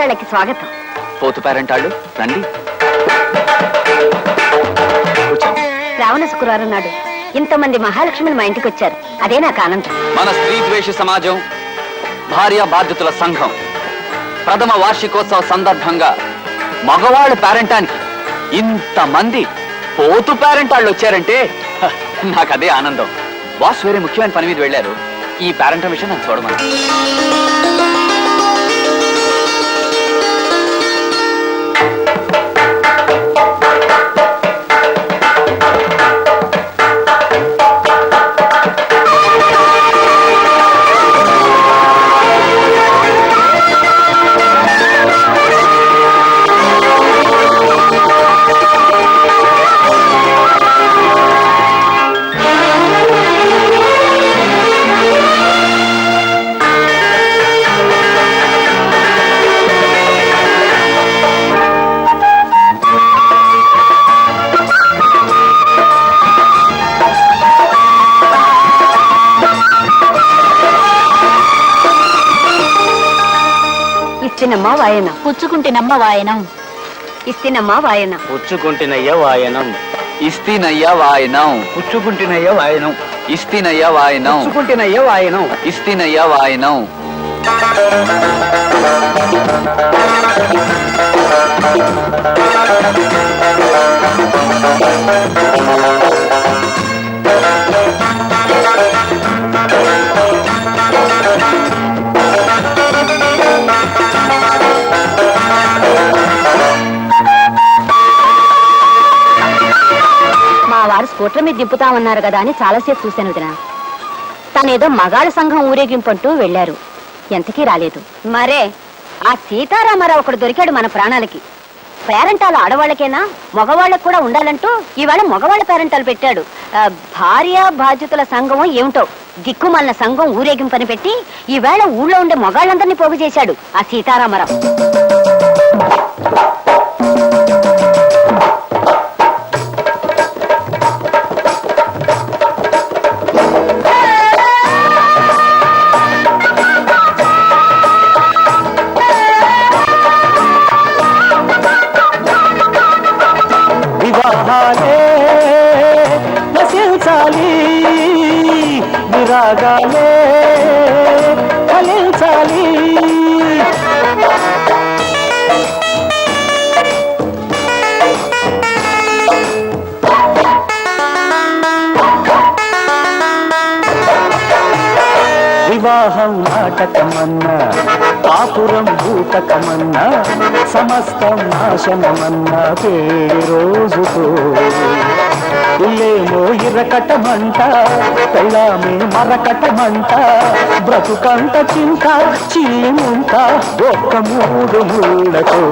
పేరెంటాళ్ళకి స్వాగతం. పోతు పేరెంటాళ్ళు రండి. శ్రావణ శుక్రవారం నాడు ఇంతమంది మహాలక్ష్మిని మా ఇంటికి వచ్చారు. అదే నాకు ఆనందం. మన స్త్రీ ద్వేష సమాజం భార్య బాధ్యతల సంఘం ప్రథమ వార్షికోత్సవ సందర్భంగా మగవాళ్ళ పేరెంటానికి ఇంతమంది పోతు పేరెంటాళ్ళు వచ్చారంటే నాకు అదే ఆనందం. బాస్ వేరే ముఖ్యమైన పని మీద వెళ్ళారు. ఈ పేరెంట్ విషయం నాకు చూడమని. ఇస్తినమ్మా వాయనం, పుచ్చుకుంటేనమ్మ వాయనం. ఇస్తినమ్మా వాయనం, పుచ్చుకుంటున్నయ్య వాయనం. ఇస్తినయ్య వాయనం, పుచ్చుకుంటున్నయ్య వాయనం. ఇస్తినయ్య వాయనం, పుచ్చుకుంటున్నయ్య వాయనం. ఇస్తినయ్య వాయనం. వారు స్కూటర్ మీద దింపుతామన్నారు కదా అని చాలాసేపు చూశాను వదినా. తనేదో మగాళ్ళ సంఘం ఊరేగింపంటూ వెళ్లారు. ఎంతకీ రాలేదు. మరే ఆ సీతారామారావు ఒకడు దొరికాడు మన ప్రాణాలకి. పేరెంటాలు ఆడవాళ్ళకేనా మగవాళ్ళకు కూడా ఉండాలంటూ ఈవేళ మగవాళ్ళ పేరెంటాలు పెట్టాడు. భార్య బాధ్యతల సంఘం ఏమిటో దిక్కుమాలిన సంఘం ఊరేగింపని పెట్టి ఈవేళ ఊళ్ళో ఉండే మగాళ్ళందరినీ పోగు చేశాడు ఆ సీతారామారావు. విరాగాలే ఫలించాలి. వివాహం నాటకమన్నా కాపురం భూతకమన్నా సమస్తం నాశనమన్నా పేరు రోజుతో ఇల్లేమో ఇరకటమంట పెళ్ళామే మరకటమంట బ్రతుకంట చింత చీముంట ఒక్క మూడు ముళ్ళతో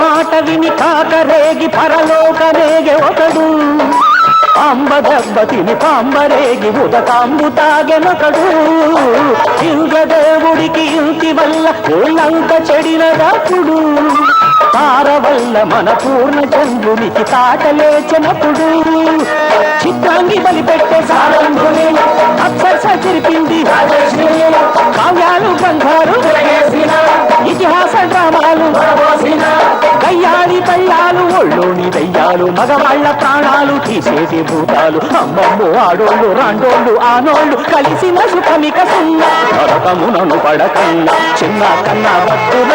మాట విని కాకరేగి పరలోకనేగే ఒకడు అంబ దెబ్బ తిని పాంబరేగి ఉదకాంబు తాగెనొకడు. ఇంద్రదేవుడికి ఇంటి వల్ల ఊళ్ళంత చెడిన రాకుడు తార వల్ల మన పూర్ణ చంద్రునికి తాట లేచినప్పుడు చిత్రాంగి బలి పెట్టే సారంగుని అప్సరస చిరిపింది కావ్యాలు బంగారు ఇతిహాస డ్రామాలు కయ్యాడి కళ్ళాలు ఒళ్ళోని దయ్యాలు మగవాళ్ల ప్రాణాలు తీసేటి భూతాలు అమ్మమ్ము ఆడోళ్ళు రాండోళ్ళు ఆనోళ్ళు కలిసిన సుఖమిక సున్నా నరకమునను పడకన్నా చిన్న కన్నా భక్తుల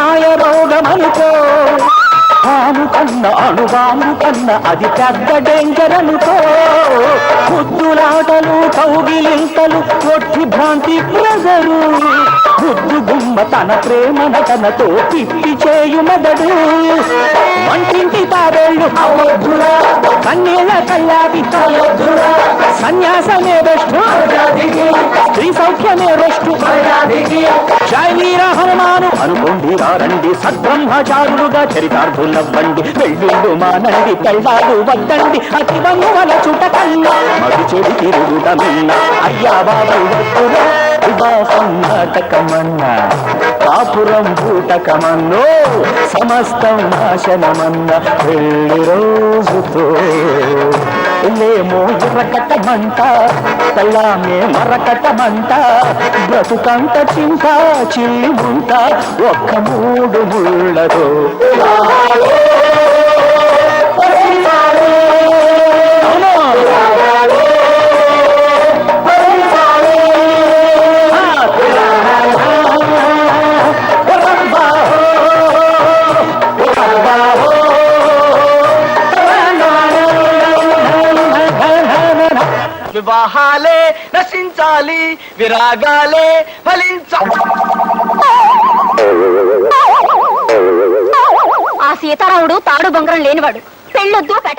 మాయ రోగమనుకో, పాము కన్న అణుబాము కన్న అది పెద్ద డేంజర్ అనుకో. ముద్దులాటలు కౌగిలింతలు ఒట్టి భ్రాంతి ప్రజరు, ముద్దు గుమ్మ తన ప్రేమ నటనతో తిప్పి చేయు మెదడు. వంటింటి తాబేళ్ళు కన్నీళ్ళ కల్లాది, సన్యాసమే బెస్ట్, స్త్రీ సౌఖ్యమే బెస్ట్. జై వీర హనుమాను అనుకోండి రండి, సద్బ్రహ్మచారులుగా చరితార్థులవ్వండి. పెళ్ళిళ్ళు మానండి, పెళ్ళాలు వద్దండి, అతి బంధువుల చుట కన్నా అది చెడి తిరుగుదమన్న. అయ్యా బాబు వివాహం నాటకమన్నా, కాపురం భూటకమన్నో, సమస్తం నాశనమన్న. పెళ్లి రోజుతో లేమో ఎర్రకటమంట, పెళ్ళామే మరకటమంట. బ్రతుకంత చింత చిల్లి ముంట, ఒక్క మూడు ముళ్ళతో. వివాహాలే నశించాలి, విరాగాలే ఫలించాలి. ఆ సీతారాముడు తాడు బొంగరం లేనివాడు, పెళ్ళొద్దు